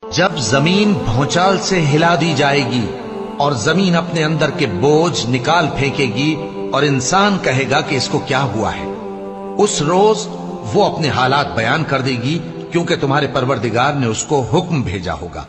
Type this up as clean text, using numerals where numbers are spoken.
जब जमीन भौचाल से हिला दी जाएगी और जमीन अपने अंदर के बोझ निकाल फेंकेगी और इंसान कहेगा कि इसको क्या हुआ है, उस रोज वो अपने हालात बयान कर देगी, क्योंकि तुम्हारे परवरदिगार ने उसको हुक्म भेजा होगा।